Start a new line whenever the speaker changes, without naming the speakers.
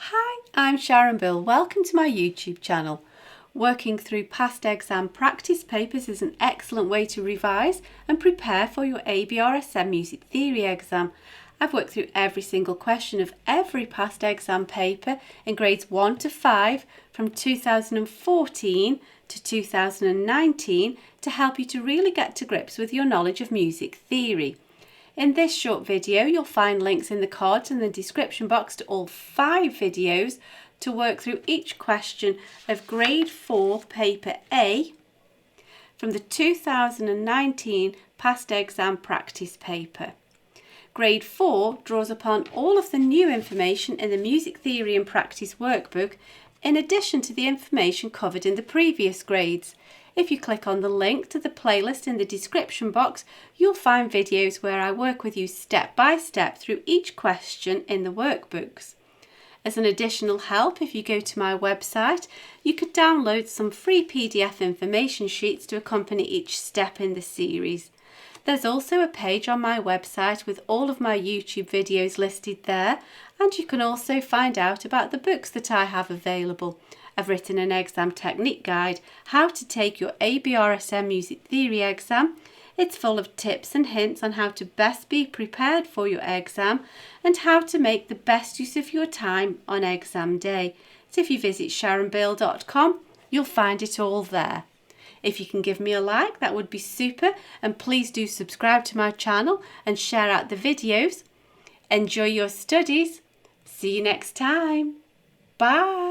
Hi, I'm Sharon. Welcome to my YouTube channel. Working through past exam practice papers is an excellent way to revise and prepare for your ABRSM Music Theory exam. I've worked through every single question of every past exam paper in grades 1 to 5 from 2014 to 2019 to help you to really get to grips with your knowledge of music theory. In this short video, you'll find links in the cards and the description box to all 5 videos to work through each question of Grade 4 Paper A from the 2019 Past Exam Practice Paper. Grade 4 draws upon all of the new information in the Music Theory and Practice Workbook in addition to the information covered in the previous grades. If you click on the link to the playlist in the description box, you'll find videos where I work with you step by step through each question in the workbooks. As an additional help, if you go to my website, you could download some free PDF information sheets to accompany each step in the series. There's also a page on my website with all of my YouTube videos listed there, and you can also find out about the books that I have available. I've written an exam technique guide, how to take your ABRSM Music Theory exam. It's full of tips and hints on how to best be prepared for your exam and how to make the best use of your time on exam day. So if you visit sharonbill.com, you'll find it all there. If you can give me a like, that would be super, and please do subscribe to my channel and share out the videos. Enjoy your studies. See you next time. Bye.